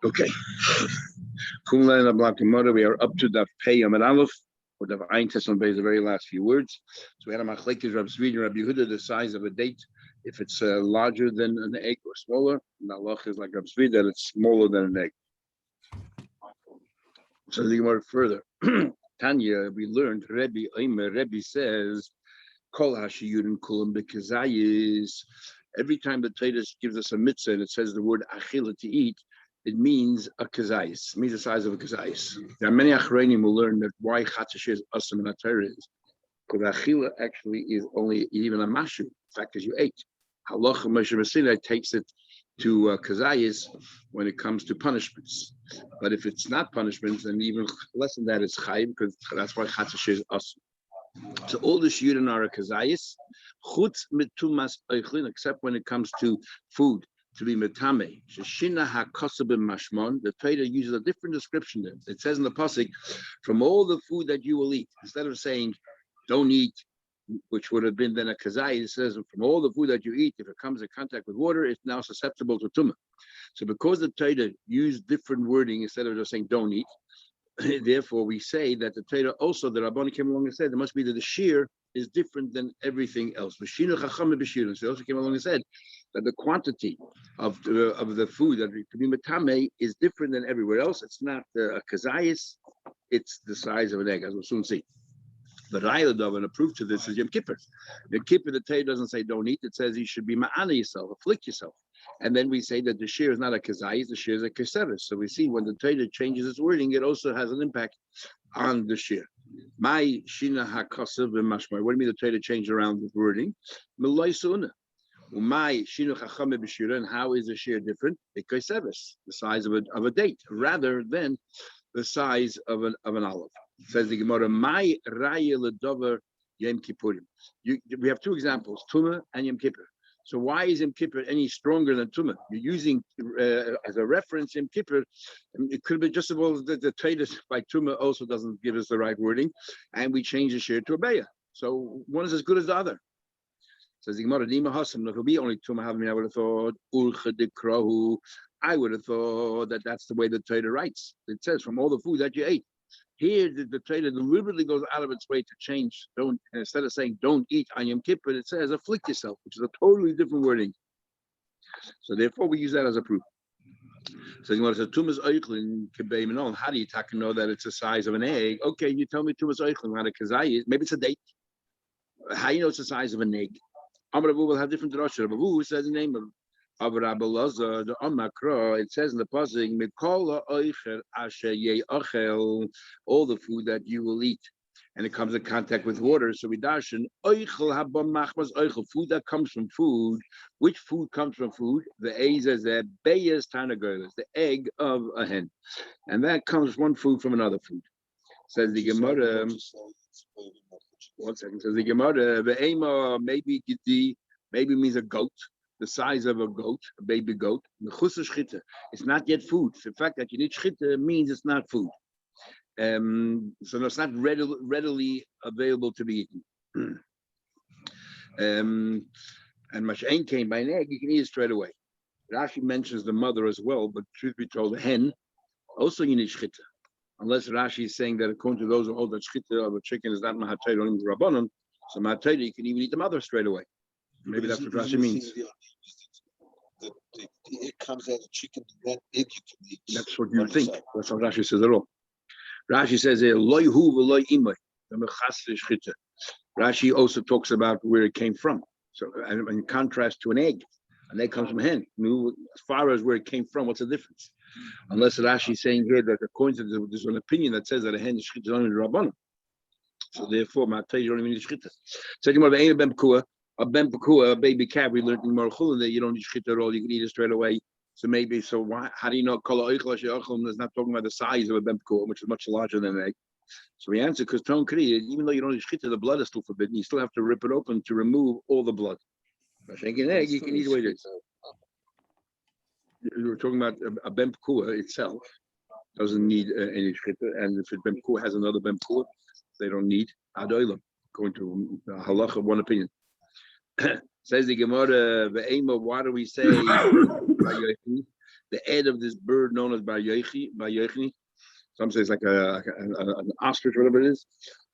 Okay. We are up to the Pei Yamid Aleph, or the Ein Tesson Bay, the very last few words. So we had a machlekes Rabbi Tzvi and Rabbi Yehuda, the size of a date. If it's larger than an egg or smaller, and Allah is like Rabbi Tzvi, that it's smaller than an egg. So the Gemara further. Tanya, we learned Rebbe says, Kol hashiyurin kulam bekazayis. Every time the Torah gives us a mitzvah and it says the word achila to eat, it means a kazayis. It means the size of a kazayis. There are many achronim who learn that why chatzah is awesome in the Torah is because achila actually is only even a mashu. In fact, as you ate. Halacha Moshe Messina takes it to kazayis when it comes to punishments. But if it's not punishments, then even less than that, it's chayim, because that's why chatzah is awesome. So all the shiurim are a kazayis, chutz mitumas oichlin, except when it comes to food, to be metame. Sheshina hakosabim mashmon. The Torah uses a different description there. It says in the pasuk, from all the food that you will eat, instead of saying, don't eat, which would have been then a kazayis, it says, from all the food that you eat, if it comes in contact with water, it's now susceptible to tumah. So because the Torah used different wording, instead of just saying, don't eat, therefore, we say that the Torah also, the Rabbani came along and said, there must be that the shear is different than everything else. So they also came along and said that the quantity of the food that could be metame is different than everywhere else. It's not a kazayis, it's the size of an egg, as we'll soon see. The Rayladov, and a proof to this is Yom Kippur. Yom Kippur, the Torah doesn't say don't eat, it says you should be ma'ana yourself, afflict yourself. And then we say that the shear is not a kazayis, the shear is a keseres. So we see when the Torah changes its wording, it also has an impact on the shear. My shina hakasav v'mashmai. What do you mean the Torah changed around the wording? Meloi su'una. My shina chachame b'shira. And how is the shear different? A keseres, the size of a date, rather than the size of an olive. Says the Gemara, my raya ledover Yom Kippurim. We have two examples, Tumah and Yom Kippur. So why is Yom Kippur any stronger than Tumah? You're using as a reference Yom Kippur. It could be just as well that the Torah by Tumah also doesn't give us the right wording, and we change the share to a Beya. So one is as good as the other. Says the Gemara, Nima Hasam, if it be only Tumah, I would have thought, Ulcha Dikrahu. I would have thought that that's the way the Torah writes. It says, from all the food that you ate. Here, the Torah deliberately goes out of its way to change. Don't, and instead of saying don't eat on Yom Kippur, it says afflict yourself, which is a totally different wording. So therefore, we use that as a proof. So you want to say tumas oichlin kibay minon. How do you know that it's the size of an egg? Okay, you tell me tumas oichlin, not a kazayis. Maybe it's a date. How do you know it's the size of an egg? Amar Abu will have different drasha. Abu says the name of Rabbi Lazar, the Amakra, it says in the pasuk, Mikola oicher asher ye'achel, all the food that you will eat, and it comes in contact with water. So we darshan oichel habam machmas oichel, food that comes from food. Which food comes from food? The A says that beyas tanagolas, the egg of a hen, and that comes one food from another food. Says the Gemara. One second. Says the Gemara. Ve'ema maybe gidi, maybe means a goat. The size of a goat, a baby goat. It's not yet food. The fact that you need shchita means it's not food. So it's not readily available to be eaten. And mash'ain came by an egg, you can eat it straight away. Rashi mentions the mother as well, but truth be told, the hen, also you need shchita. Unless Rashi is saying that according to those who hold that shchita of a chicken is not mahatayr, only rabbanon, so mahatayr, you can even eat the mother straight away. Maybe that's what Rashi means. It comes out of chicken, that egg you can eat. That's what you think. That's what Rashi says at all. Rashi says, loy hu v'loy imay. Rashi also talks about where it came from. So, in contrast to an egg comes from a hen. As far as where it came from, what's the difference? Unless Rashi is saying here that according to there's an opinion that says that a hen is shchita only rabbanon. So therefore, Matei you don't even need shchita. Second one, a ben pekua, a baby calf, we learned in Marchul that you don't need shchita at all, you can eat it straight away. So maybe, how do you know kol oichel she'achol is not talking about the size of a ben pekua, which is much larger than an egg? So we answer, because Ton Kri, even though you don't need shchita, the blood is still forbidden, you still have to rip it open to remove all the blood. But an egg, you can eat what it is. We were talking about a ben pekua itself, doesn't need any shchita, and if a ben pekua has another ben pekua, they don't need adoilam, according to halacha, one opinion. Says the Gemara, why do we say the head of this bird known as Bayochni. Some say it's like an ostrich, whatever it is.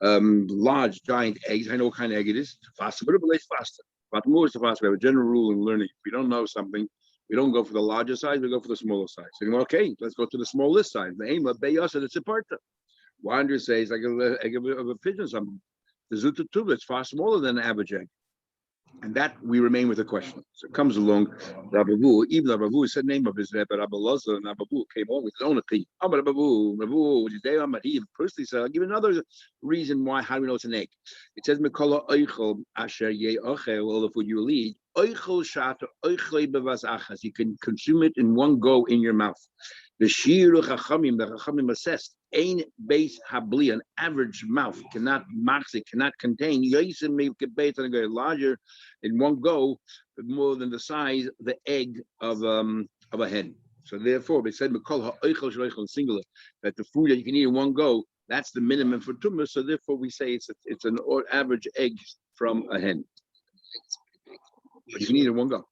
Large, giant eggs. I know what kind of egg it is. Faster, but it's faster. But more is the faster. We have a general rule in learning. If we don't know something, we don't go for the larger size, we go for the smaller size. So you go, okay, let's go to the smallest size. The aim of Beyasa, it's a parta. Why do you say it's like an egg of a pigeon or something? The Zuta Tuba, it's far smaller than an average egg. And that we remain with a question. So it comes along, Rabavu, even Rabavu said name of his name, but Rabbi Lazar and Rabavu came on with his own opinion. Rabavu, he personally said, I'll give another reason why, how do we know it's an egg? It says, Mikola Oichel, Asher Ye Ochel, all the food you will eat, Oichel Shata, Oichel Bevas Achas, you can consume it in one go in your mouth. The Chachamim assessed, ein base habli, an average mouth cannot contain larger in one go, but more than the size, the egg of a hen. So therefore, they said singular that the food that you can eat in one go, that's the minimum for tumah. So therefore, we say it's an average egg from a hen. But you can eat it in one go.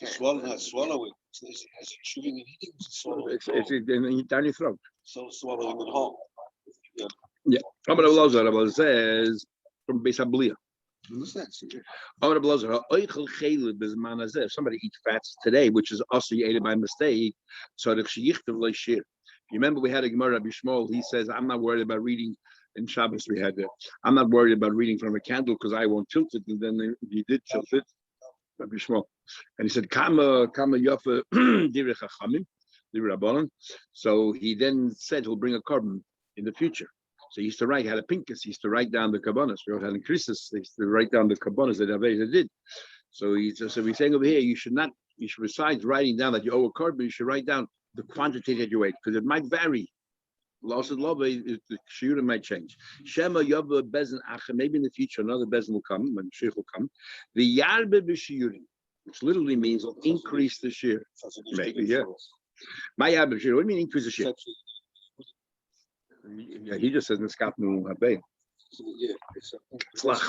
Swallow it. It's chewing and eating. It's down your throat. So swallowing it whole. Yeah. Rabbi says from Beis Habliya. If somebody eats fats today, which is also ate by mistake, so you remember we had a Gemara Rabbi Shmuel. He says, I'm not worried about reading in Shabbos. We had I'm not worried about reading from a candle because I won't tilt it. And then he did tilt it. Rabbi Shmuel, and he said, "Kama yafa direi chachamim, direi rabbanon." So he then said he'll bring a carbon in the future. So he used to write, he had a pinkus, he used to write down the kabbanas. We had in Christus, he used to write down the kabbanas that Aveda did. So he's saying over here, you should besides writing down that you owe a carbon, you should write down the quantity that you ate because it might vary. Loss of love, the shiurim might change. Shema Yava Bezin Acha. Maybe in the future another Bezin will come when Sheikh will come. The Yarbe B'Shiurim, which literally means will increase the shir. Maybe, yeah. My Yarbe B'Shiurim. What do you mean increase the shir? Yeah, he just says Neskapnu Habei. Yeah, it's a flach.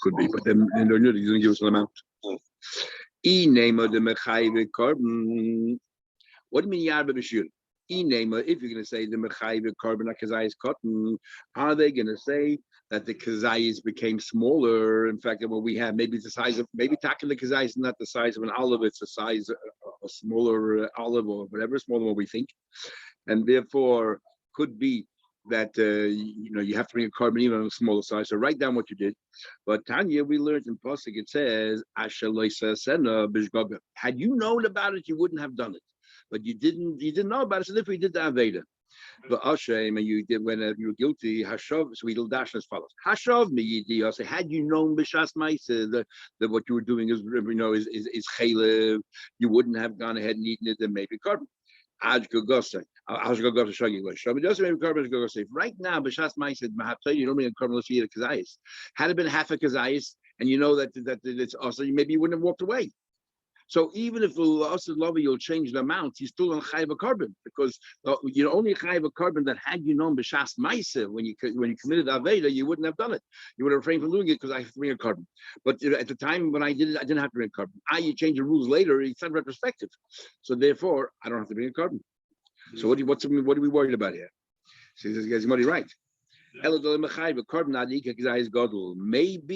Could be, but then he's going to give us an amount. E name of the Mechayve carbon. What do you mean Yarba B'Shir? If you're going to say the Mechayve carbon Kazayis cotton, are they going to say that the Kazayis became smaller? In fact, what we have, maybe it's the size of, maybe Taka the Kazayis is not the size of an olive, it's the size of a smaller olive or whatever, smaller than what we think. And therefore, could be that you have to bring a carbon even on a smaller size. So write down what you did. But Tanya, we learned in Pasuk, it says, had you known about it, you wouldn't have done it. But you didn't know about it, so therefore you did the Aveda. But Ashem, and you did when you were guilty, Hashav, so we'll dash as follows. Hashav me yidi, I say, had you known B'Shas Ma'aseh that what you were doing is chaylev, you wouldn't have gone ahead and eaten it, then maybe carbon. Right now, B'Shas Ma'aseh, you don't mean a carbon unless you eat a kazayis. Had it been half a kazayis, and you know that it's also, maybe you wouldn't have walked away. So even if you'll change the amount, you're still on chayv carbon because you're only chayv carbon that had you known b'shas ma'aseh when you committed aveda, you wouldn't have done it. You would have refrained from doing it because I have to bring a carbon. But at the time when I did it, I didn't have to bring a carbon. You change the rules later; it's not retrospective. So therefore, I don't have to bring a carbon. So what are we worried about here? So this guy's money right. Maybe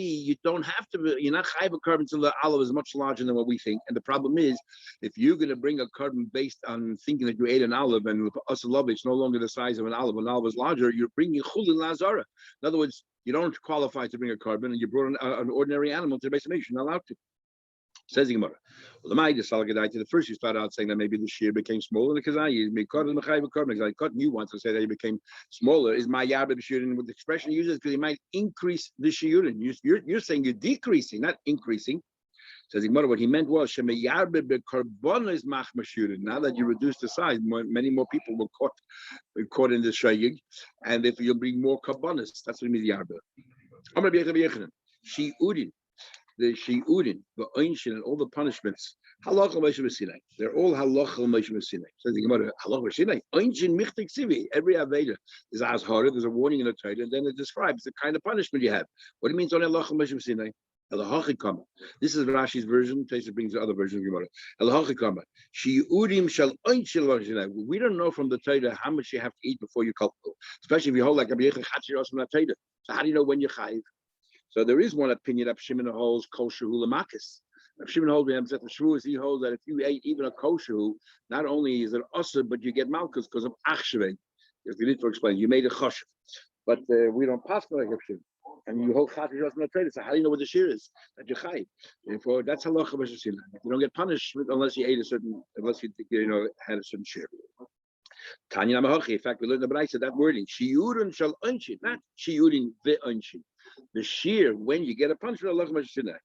you don't have to. You're not chayv a carbon until the olive is much larger than what we think. And the problem is, if you're going to bring a carbon based on thinking that you ate an olive and us love it's no longer the size of an olive. When an olive is larger, you're bringing chulin lazara. In other words, you don't qualify to bring a carbon, and you brought an ordinary animal to the base of nation. You're not allowed to. Says the Gemara. Well, the first you start out saying that maybe the shear became smaller because I you want to say that he became smaller is my yarba b'shiurin with the expression he uses because he might increase the shiurin. You're saying you're decreasing, not increasing. Says the Gemara, what he meant was shema yarba b'karbon is machma shiurin. Now that you reduce the size, many more people were caught in the shayig, and if you bring more karbonis, that's what it means yarba. Amar b'yechon shiurin. The shiurin, the einshin, and all the punishments. Halacha Moshe Sinai. They're all halacha Moshe Sinai. Says the Gemara, halacha Sinai. Einshin michtik sivi. Every aveda is as harder. There's a warning in the Torah, and then it describes the kind of punishment you have. What do you mean? It's only halacha Moshe Sinai. Elahachikama. This is Rashi's version. Taisa brings the other version of Gemara. Elahachikama. Shiurim shall oinshil. We don't know from the Torah how much you have to eat before you kalkul. Especially if you hold like a Yechach Hatziros from the Torah. So how do you know when you're chayiv? So there is one opinion that Shimon holds kosher hulamakis. Shimon holds we have set the shvuas. He holds that if you ate even a kosher, not only is it usher, but you get malchus because of achshevei. If you need to explain, you made a choshev, but we don't pass like Shimon. And you hold chatzis on the trade. So how do you know what the shear is that you chayiv? Therefore, that's halacha b'shasina. You don't get punished unless you ate a certain, unless you had a certain shear. Tanya namahachi. In fact, we learned the Braisa that wording. Shiurun shall unshin, not shiurin ve'unshin. The shear when you get a punishment, halacha b'shasina.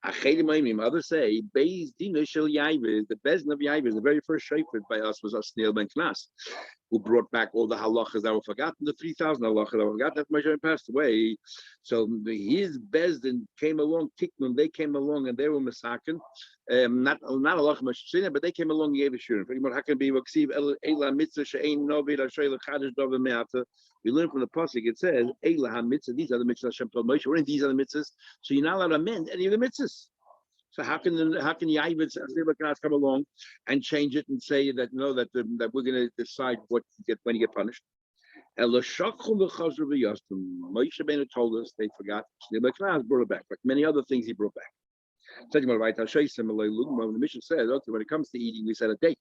Others say Beis Dina Shel Yaivis, the Bezdin of Yaivis, the very first shayfet by us was Asniel Ben Knas, who brought back all the halachas that were forgotten, the 3,000 halachas that were forgotten after Moshe passed away. So his Bezdin came along, Tiknun, they came along and they were masakin, not halacha mashina, but they came along and gave a shirin. How can be Eila Mitzvah She'ein Novi L'Sheil Chadash Dov Me'ata? We learn from the pasuk. It says Eila HaMitzvah. These are the mitzvahs Hashem told Moshe. We're in these are the mitzvahs. So you're not allowed to amend any of the mitzvahs. So how can Yaivis come along and change it and say that that we're going to decide what you get when you get punished? Moshe Rabbeinu told us they forgot. Brought it back, like many other things he brought back. Right, I'll show you some. The mission says, okay, when it comes to eating, we set a date.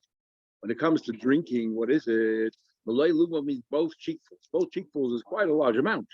When it comes to drinking, what is it? Malay lugma means both cheekfuls. Both cheekfuls is quite a large amount.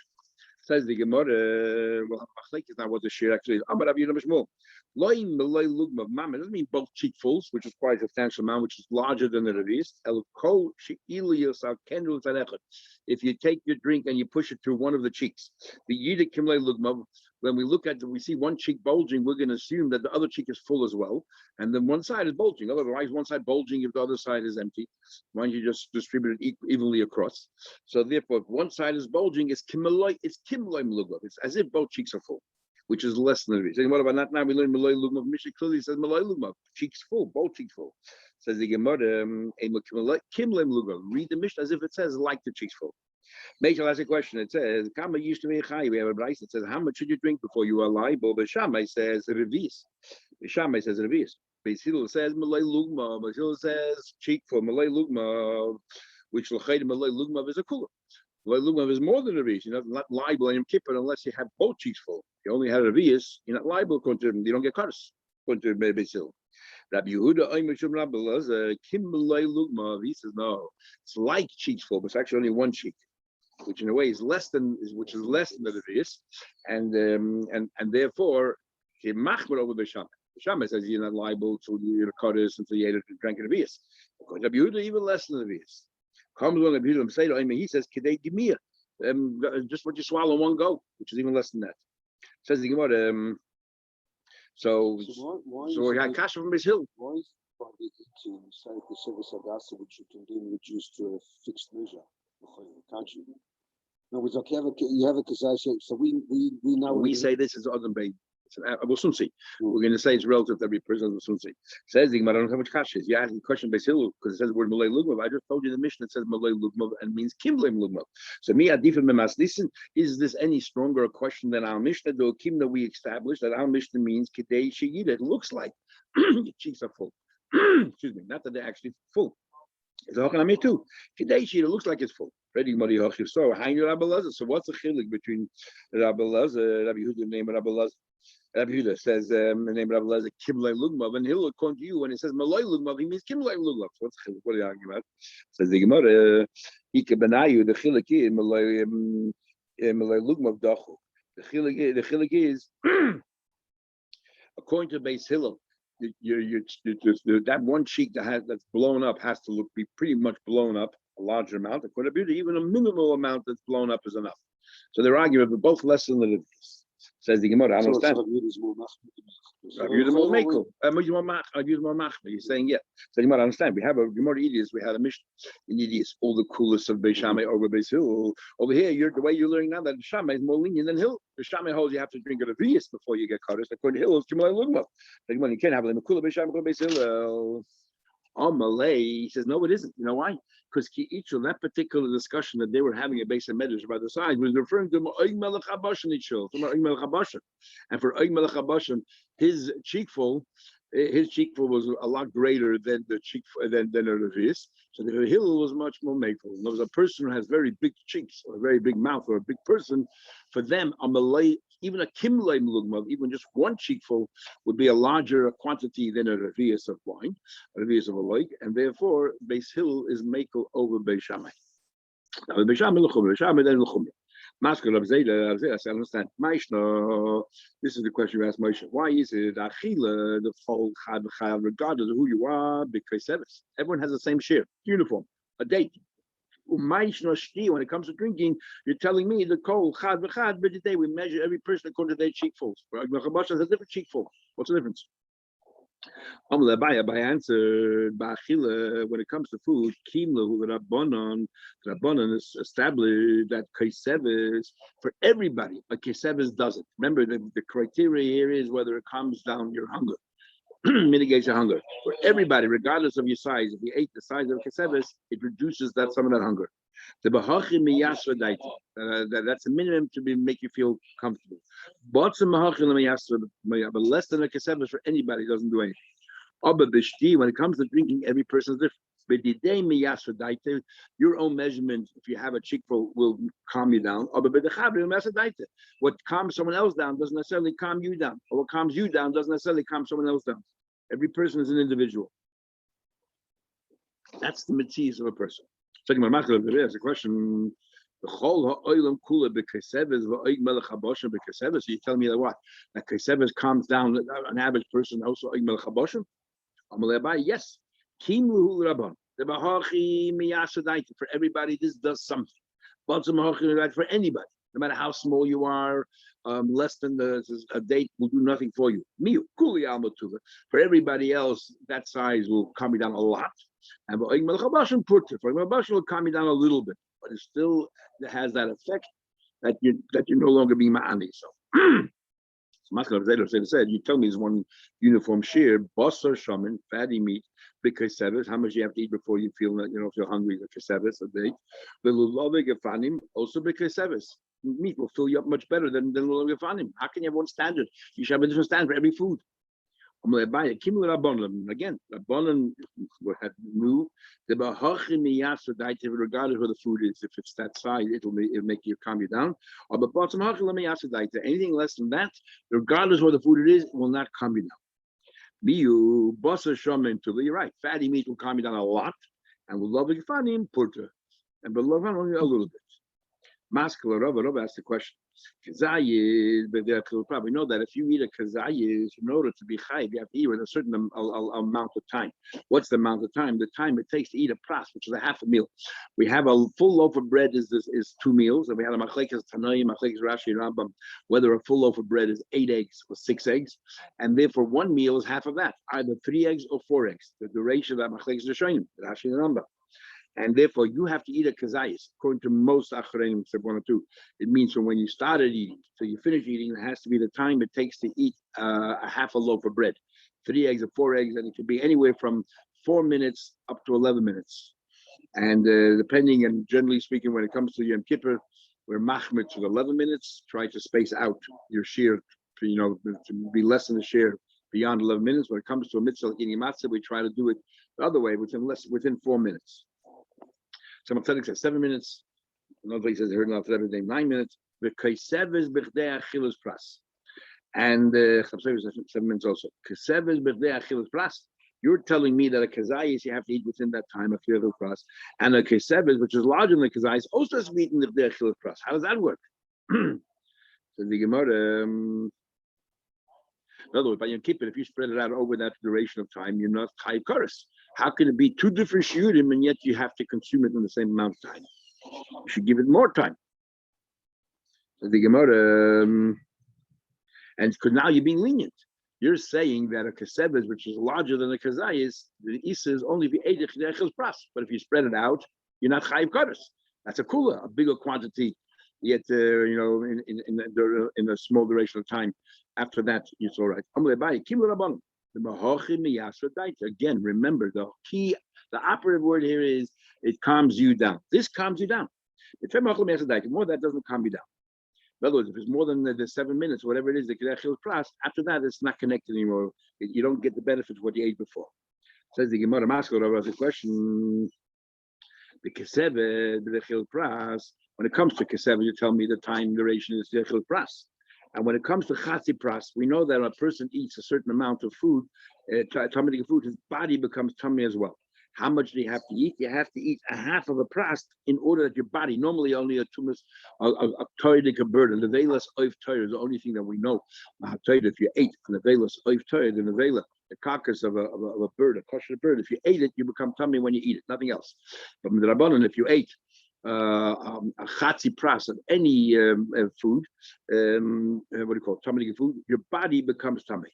Says the Gemara, well, I think it's not what the share actually is. Amar Rabbi Yehuda Mishmol. Loin malay lugma mama doesn't mean both cheekfuls, which is quite a substantial amount, which is larger than the revis. El kol she'iliyos al kendul tzadechet. If you take your drink and you push it through one of the cheeks, the yidik kimlay lugma. When we look at we see one cheek bulging, we're going to assume that the other cheek is full as well, and then one side is bulging. Otherwise, one side bulging if the other side is empty. Why don't you just distribute it evenly across? So therefore, if one side is bulging, it's kimloy lugma. It's as if both cheeks are full, which is less than the reason. What about not now? We learn malay lugma. Mishnah clearly says malay lugma, cheeks full, both cheeks full. Says the Gemara, kimloy lugma. Read the Mishnah as if it says like the cheeks full. Meishal has a question. It says, "Kama used to be chai." We have a brayse that says, "How much should you drink before you are liable?" But Shammai says revis. Shammai says revis. Beis Hillel says malay lugma. Beis Hillel says cheekful malay lugma, which l'chayim malay lugma is a kula. Malay lugma is more than a revis. You're not liable in Yom Kippur unless you have both cheeks full. If you only have a revis, you're not liable. You don't get curse. According to Beis Hillel. Rabbi Yehuda Oimishum Rabbi Elazar Kim malay lugma. He says no. It's like cheeks full, but it's actually only one cheek, which in a way is less than the revis, and therefore he machmer over the Shammai. The Shammai says you're not liable to your kodesh until you ate it and drank a revis. Because Rabbi Yehuda even less than the revis. Comes along Rabbi Yehuda say to him, he says kidei gemir, just what you swallow in one go, which is even less than that. Says the Gemara. So we had kasha from Beis Hillel. Why is probably eating inside the service of Asa, which you can then reduce to a fixed measure? Can't you? No, it's okay. You have a kazai. So we now we say this is Adam Bay. We'll soon see. We're going to say it's relative to every person. We'll soon see. Says the Gemara, I don't know how much kasha is. You asked the question Beis Hillel because it says the word malay lugma. I just told you the Mishnah says malay lugma and means kimlay lugma. So me adifim memas. Listen, is this any stronger a question than our Mishnah? The kimna we established that our Mishnah means kidei sheyid. It looks like your cheeks are full. Excuse me, not that they're actually full. It's a me too. Kidei sheyid. It looks like it's full. So what's the chilik between Rabbi Elazar, Rabbi Yehuda, name Rabbi Elazar? Rabbi Yehuda says the name Rabbi Elazar Kimlay Lugmav, and he'll according to you when it says Malay Lugmav, he means Kimlay Lugmav. So what's the chilik? What are you arguing about? Says the Gemara, Ike Benayu, the chilik is Malay Lugmav Dachu. The chilik is according to Beis Hillel. That one cheek that's blown up has to be pretty much blown up. A larger amount, according to beauty, even a minimal amount that's blown up is enough. So they're arguing, but both less than the revis. Says the Gemara, I don't understand. You're saying, yeah. So you might understand. We have a Gemara Idias, we had a Mishnah in Idias, all the coolest of Beis Shammai over Beis Hillel. Over here, the way you're learning now that Shammai is more lenient than Hillel. The Shammai holds you have to drink a revis before you get Kaddish. According to Hillel, it's Kimlay Lugma. You can't have them. Beis Shammai Beis Hillel. On Malay, he says, no, it isn't. You know why? Because that particular discussion that they were having at Beis Medrash about the size was referring to Oig Melech Habashan. And for Oig Melech Habashan, his cheekful was a lot greater than the cheek than a Revis. So the Hillel was much more makel. There was a person who has very big cheeks or a very big mouth or a big person. For them, a Malay, even a Kimlay Mulugmav, even just one cheekful would be a larger quantity than a Revius of wine, a Revius of a lake, and therefore Beis Hillel is makel over Beis Shammai. Now Beis Shammai then L'chumra. Masker Rav Zeda, I understand. Maishna, this is the question you asked Moshe. Why is it Achila, the whole Chad, regardless of who you are, because everyone has the same share, uniform, a date. When it comes to drinking, you're telling me the kol Chad v'chad, but today we measure every person according to their cheekfuls. Chabash has a different cheekful. What's the difference? By answered, when it comes to food, Rabbanon is established that Kaiseves for everybody, but Kaiseves doesn't. Remember, the criteria here is whether it calms down your hunger, mitigates your hunger. For everybody, regardless of your size, if you ate the size of Kaiseves, it reduces some of that hunger. The that's a minimum to make you feel comfortable. But less than a Kaiseves for anybody doesn't do anything. When it comes to drinking, every person is different. Your own measurement, if you have a cheekful, will calm you down. What calms someone else down doesn't necessarily calm you down. Or what calms you down doesn't necessarily calm someone else down. Every person is an individual. That's the mitzvah of a person. Second, there's a question. So you tell me that what? That Kaiseves calms down an average person also yes. For everybody, this does something. For anybody, no matter how small you are, less than a date will do nothing for you. For everybody else, that size will calm you down a lot. And for will calm you down a little bit, but it still has that effect that you're no longer being ma'ani. So said, you tell me there's one uniform share, basar shaman, fatty meat, because how much you have to eat before you feel hungry, like a day. The lulav gefanim, also because meat will fill you up much better than lulav gefanim. How can you have one standard? You should have a different standard for every food. Again, Rabbanan had moved regardless where the food is. If it's that size, it'll make you calm you down. Or but anything less than that, regardless where the food it is, it will not calm you down. You're right. Fatty meat will calm you down a lot, and we'll love it fanim purta, and but love only a little bit. Maskala Rava asked the question. Kazayis, but they probably know that if you eat a kazayis, in order to be chayiv, you have to eat with a certain amount of time. What's the amount of time? The time it takes to eat a pras, which is a half a meal. We have a full loaf of bread is 2 meals, and we have a machlekes Tanaim, machlekes Rashi, Rambam, whether a full loaf of bread is 8 eggs or 6 eggs, and therefore 1 meal is half of that, either 3 eggs or 4 eggs. The ratio of that machlekes Rishonim, Rashi and Rambam. And therefore, you have to eat a kazayis. According to most achrenim, except 1 or 2, it means from when you started eating till you finish eating, it has to be the time it takes to eat a half a loaf of bread, 3 eggs or 4 eggs, and it could be anywhere from 4 minutes up to 11 minutes. And depending, and generally speaking, when it comes to Yom Kippur, we're machmir to 11 minutes. Try to space out your shear, to be less than the shear beyond 11 minutes. When it comes to a mitzvah like eating matzah, we try to do it the other way, within 4 minutes. Some Tzedek says 7 minutes. Another place says I heard another Tzedek name 9 minutes. The Kaiseves b'chdei achilas pras, and 7 minutes also. Kaiseves b'chdei achilas pras. You're telling me that a kazayis you have to eat within that time of achilas pras, and a kaiseves, which is larger than the kazayis, also has to be eaten b'chdei achilas pras. How does that work? So the Gemara. In other words, by Yom Kippur, if you spread it out over that duration of time, you're not chayiv kares. How can it be 2 different shiurim and yet you have to consume it in the same amount of time? You should give it more time. So the Gemara, and because now you're being lenient. You're saying that a kasebes, which is larger than a kazayis, the isa is only if you ate it pras. But if you spread it out, you're not chayiv kares. That's a kula, a bigger quantity. Yet, in a small duration of time. After that, it's all right. Again, remember the operative word here is it calms you down. This calms you down. More that doesn't calm you down. In other words, if it's more than the 7 minutes, whatever it is, after that, it's not connected anymore. You don't get the benefit of what you ate before. Says the Gemara Maskell over the question. The keseve, the chil pras. When it comes to keseve, you tell me the time duration is the chil pras. And when it comes to chatzi pras, we know that a person eats a certain amount of food, tummy food, his body becomes tummy as well. How much do you have to eat? You have to eat a half of a pras in order that your body, normally only a tumas, a toidic bird, and the velas oif toid is the only thing that we know. If you ate an velas oif toid and the vela, the carcass of a bird, a kosher bird, if you ate it, you become tummy when you eat it, nothing else. But in the Rabbanan, if you ate a chatzi pras of any food, what do you call it, tummy food, your body becomes tummy.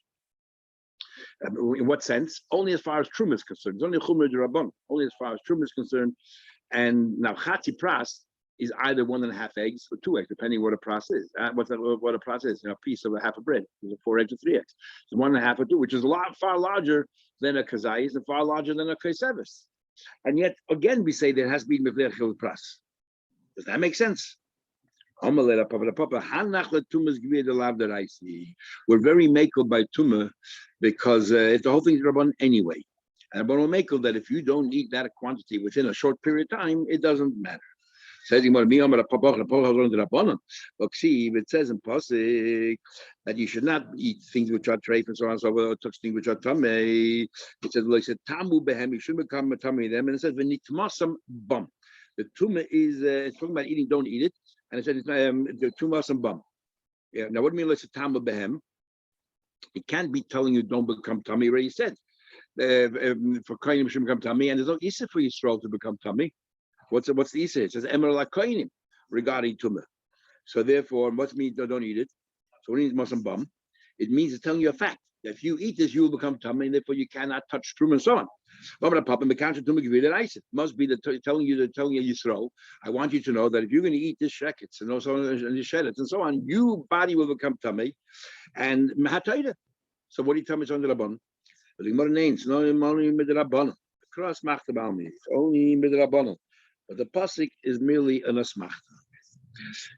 In what sense? Only as far as truma is concerned. It's only chumra derabban. Only as far as truma is concerned. And now chatzi pras is either 1.5 eggs or 2 eggs, depending what a pras is. What a pras is? A piece of a half a bread. Is 4 eggs or 3 eggs. So 1.5 or 2, which is far larger than a kazayis and far larger than a kaisevis. And yet, again, we say there has been mevler chil pras. Does that make sense? We're very makel by tumah because the whole thing is rabban anyway. And rabban will makel that if you don't eat that quantity within a short period of time, it doesn't matter. Says it says in Pasuk that you should not eat things which are treif and so on and so forth, touch things which are tamei. It says, well, it said tamu behem, you shouldn't become a tamei them, and it says v'nitmasam bum. The tumah is it's talking about eating, don't eat it. And it said it's the tumas and bum. Yeah. Now, what do you mean? Let's say tamu behem. It can't be telling you don't become tummy. Already said for kohenim should become tummy, and there's no isa for Yisrael to become tummy. What's the isa? It says emer la kohenim regarding tumah. So therefore, what means don't eat it? So when it means musam bum, it means it's telling you a fact. If you eat this, you will become tummy, and therefore you cannot touch truma and so on. Must be telling you Yisrael, I want you to know that if you're going to eat this shekets and also and this shekets and so on, your body will become tummy and mahataida. So what do you tell me? It's on the rabban. The Gemara names no only midrabban. Cross machtabalmi. It's only midrabban. But the pasuk is merely an asmachta.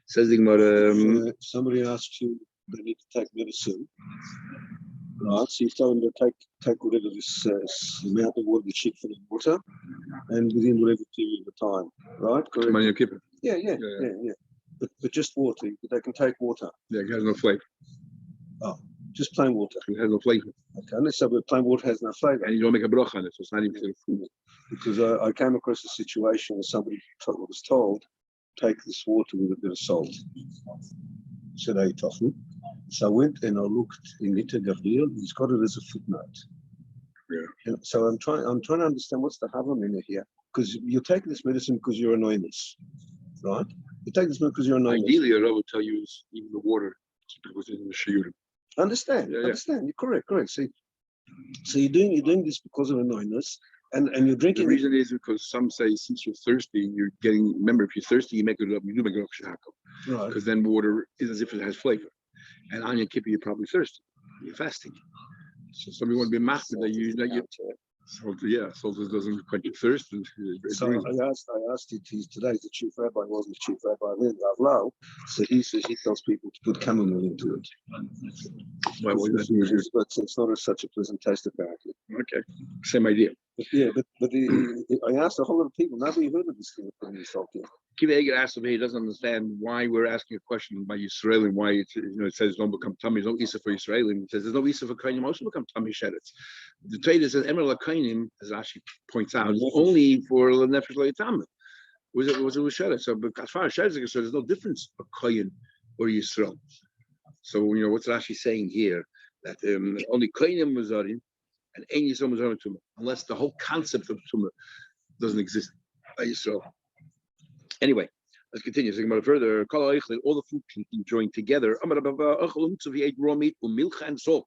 Says the Gemara. Somebody asks you they need to take medicine. Right, so you tell them to take whatever this amount of water, the chick for the water, and within whatever period of time, right? Correct. Yeah. But just water. They can take water. Yeah, it has no flavor. Oh, just plain water. It has no flavor. Okay, unless plain water has no flavor. And you don't make a bracha on it, so it's not even considered food. Because I came across a situation where somebody was told, take this water with a bit of salt. Said I tofu. So I went and I looked in Nita Gabriel. He's got it as a footnote. Yeah. And so I'm trying to understand what's the havamina here, because you take this medicine because you're anonymous, right? You take this medicine because you're anonymous. Ideally, I will tell you is even the water within the shiurim. Understand? You're correct. So you're doing this because of anonymous, and you're drinking. The reason is because some say since you're thirsty, you're getting. Remember, if you're thirsty, you do make it up shehako. Right. Because then water is as if it has flavor. And on your kippur, you're probably thirsty. You're fasting. So somebody want to be master that you salt doesn't quench your thirst. So I asked it. He's today the chief rabbi, wasn't the chief rabbi then, Rav Lau. So he says he tells people to put chamomile into it. Why would that? But it's not such a pleasant taste apparently. Okay, same idea. But I asked a whole lot of people. Nobody heard of this thing of putting salt in. Kiva Eger asked him, he doesn't understand why we're asking a question by Yisrael and why it says don't become tummy. There's no isa for Yisrael. It says there's no isa for Kainim also become tummy sheddets. The Torah says Emer Kainim, as Rashi points out, only for the nefesh lo'itam. Was it shedded? So as far as sheddets is concerned, there's no difference for Kain or Yisrael. So what's Rashi saying here that only Kainim was in and any Yisrael was in tumah, unless the whole concept of tumah doesn't exist by Yisrael. Anyway, let's continue. So further, all the food can be joined together. He ate raw meat, milk and salt.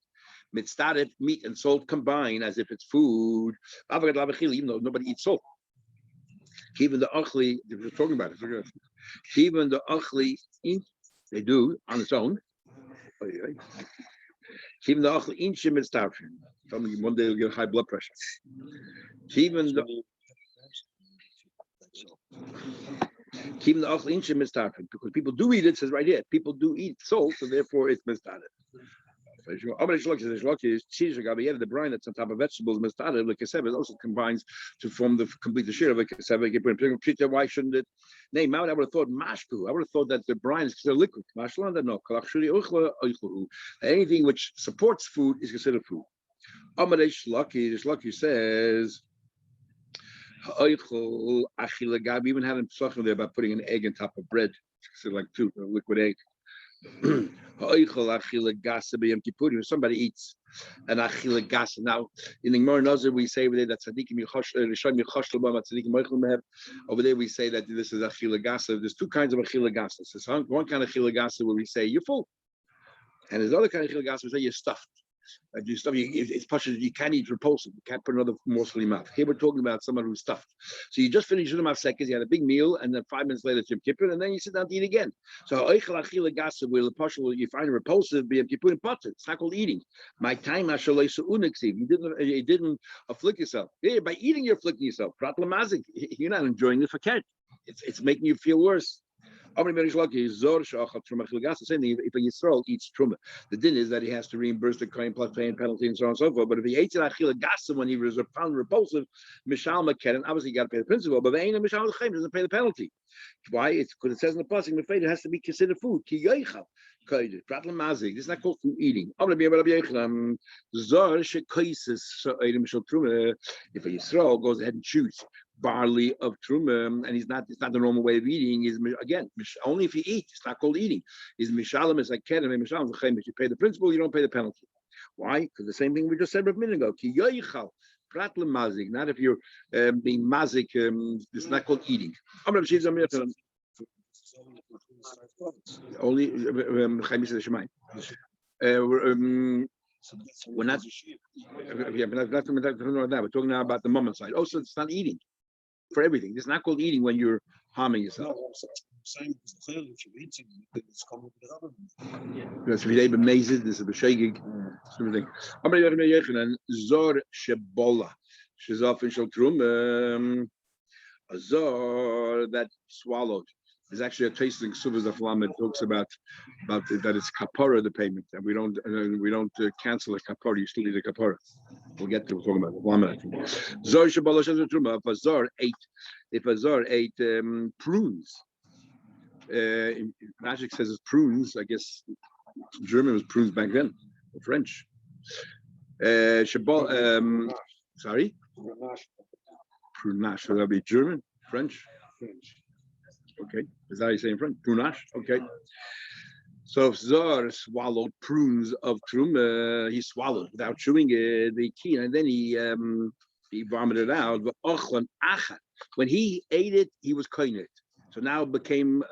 Mitzdaret, meat and salt combine as if it's food. Even though nobody eats salt. Even the achli, we're talking about it. Even the achli, they do on its own. Even the achel inchim is starving. Tell me one day you'll get high blood pressure. Even the achel inchim is starving because people do eat it. Says right here, people do eat salt, so therefore it's mistarted. The brine that's on top of vegetables, mistarted, like I said, it also combines to form the complete the share of like I said. Why shouldn't it? Nay, I would have thought mashku. I would have thought that the brine is considered liquid. No. Anything which supports food is considered food. Lucky says. We even had him psachim there about putting an egg on top of bread, so like two, a liquid egg. Somebody eats an achila gas. Now in the Gemara Nazir we say over there that tzaddikim over there we say that this is achila gas. There's two kinds of achila gas. There's one kind of achila gas where we say you're full, and there's other kind of achila gas where we say you're stuffed. Do stuff. It's partial. You can't eat repulsive. You can't put another morsel in your mouth. Here we're talking about someone who's stuffed. So you just finished your mouth seconds. You had a big meal, and then 5 minutes later, Yom Kippur, and then you sit down to eat again. So where the partial you find repulsive, you put in potter. It's not called eating. My time, you didn't afflict yourself. Yeah, by eating, you're afflicting yourself. You're not enjoying the faket. It's making you feel worse. Same thing if a Yisrael eats truma, the din is that he has to reimburse the kohen plus paying penalty and so on and so forth. But if he ate achila gasa when he was found repulsive, mishal makeren, obviously you got to pay the principal, but ain't a mishal l'chaim doesn't pay the penalty. Why? It's because it says in the pasuk, it has to be considered food. Ki yoichal. This is not called food eating. If a Yisrael goes ahead and chews barley of truma, and it's not the normal way of eating. Is again only if you eat. It's not called eating. Is mishalom is like kedem and mishalom. If you pay the principal, you don't pay the penalty. Why? Because the same thing we just said a minute ago. Ki yoichal pratla mazik. Not if you're being mazik. It's not called eating. Only we're not. Yeah, but we're talking now about the moment side. Also, it's not eating for everything. It's not called eating when you're harming yourself. Because if you're amazed, this is a shaking. Zor shebola, she's official trum. A zor that swallowed. There's actually a tasting suvas of Lama that talks about that it's kapara the payment, and we don't cancel a kapara. You still need a kapara. We'll get to talking about Lama. Zor shabalash truma. If a zor ate prunes, Magic says it's prunes. I guess German was prunes back then, or French. Sorry, prunash. So that'll be German, French. Okay, is that how you say in French? Prunash. Okay. So if Zor swallowed prunes of trum, he swallowed without chewing the key, and then he vomited out. When he ate it, he was koinit. So now it became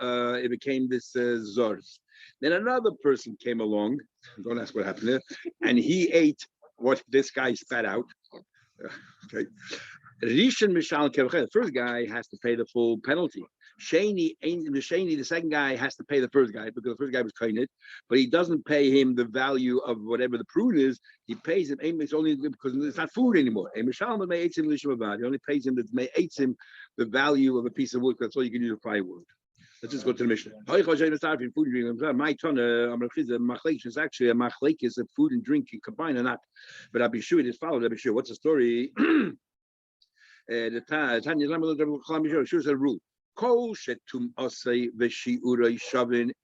this Zor's. Then another person came along. Don't ask what happened there, and he ate what this guy spat out. Okay. Rishon Mishal Kevach. The first guy has to pay the full penalty. The second guy has to pay the first guy because the first guy was koinit, but he doesn't pay him the value of whatever the prune is. He pays him. It's only because it's not food anymore. He only pays him the value of a piece of wood. That's all you can use to fry wood. Let's just go to the Mishnah. My ton is actually a machlekes of food and drink you combine or not. But I'll be sure it is followed. I'll be sure. What's the story? The Tanya shows a rule.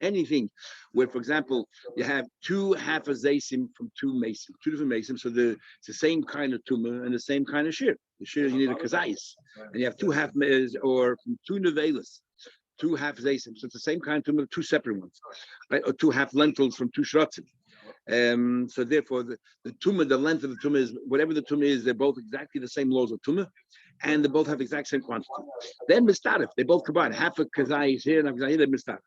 Anything where, for example, you have two half a zaysim from two different mason, so it's the same kind of tumah and the same kind of shir. The shir you need a kazayis, and you have two half or from two nevelas, two half zaysim, so it's the same kind of tumah, two separate ones, right? Or two half lentils from two shratzim. So therefore, the tumah, the length of the tumah is whatever the tumah is. They're both exactly the same laws of tumah, and they both have the exact same quantity. Then mistarif, they both combine half a kazayis here and half a kazayis here. Mistarif.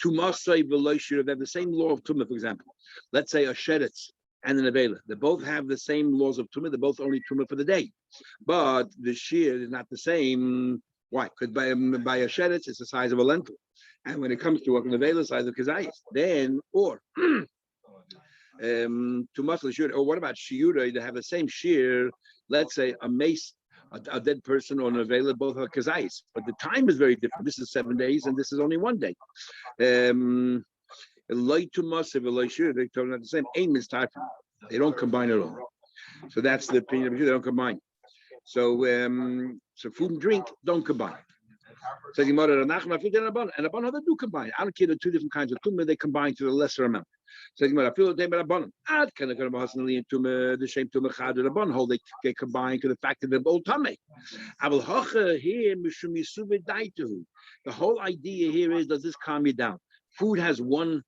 Tumasay v'loishir, they have the same law of tumah. For example, let's say a sheretz and an avela. They both have the same laws of tumah. They're both only tumah for the day, but the shear is not the same. Why? Because by a sheretz, it's the size of a lentil, and when it comes to an avela, size of kazayis. Then or To muscle shiur. Or what about shiura? They have the same shear. Let's say a mace, a dead person, or an available both are kazais, but the time is very different. This is 7 days, and this is only 1 day. Light to muscle, light shiur. They're talking about the same. Aim is type. They don't combine at all. So that's the opinion of you. They don't combine. So so food and drink don't combine. So the mother and Abban other do combine. I don't care the two different kinds of tumah, they combine to the lesser amount. So the mother feel they but Abban. Ad can the Hassanali and tumah the same tumah chad and Abban hold they combine to the fact that they're both tumah. I will hocha here mishum yisuve daituhu. The whole idea here is, does this calm you down? Food has one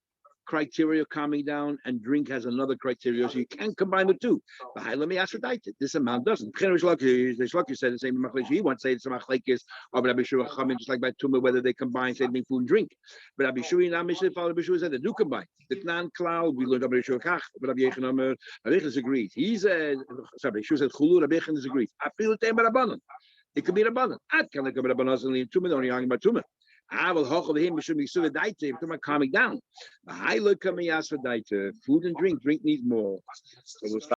criteria calming down, and drink has another criteria, so you can't combine the two. But let me ask for daita. This amount doesn't. Shlaki said the same. He wants to say it's a machlekes of Rabbi Shua Chamin, just like by Tumah, whether they combine same thing, food and drink. But Rabbi Shua and Mishnah, Rabbi Shua said they do combine. The Knan Cloud, we learned Rabbi Shua Kach, but Rabbi Yechon disagrees. He said, sorry, Shua said Chulu, Rabbi Yechon disagrees. I feel it but abundant. It could be an abundant. At can come abundance only in Tumah, only arguing about Tumah. I will hoch of him should be so daite if they're calming down. The high look coming as for daite. Food and drink. Drink needs more. So we'll start.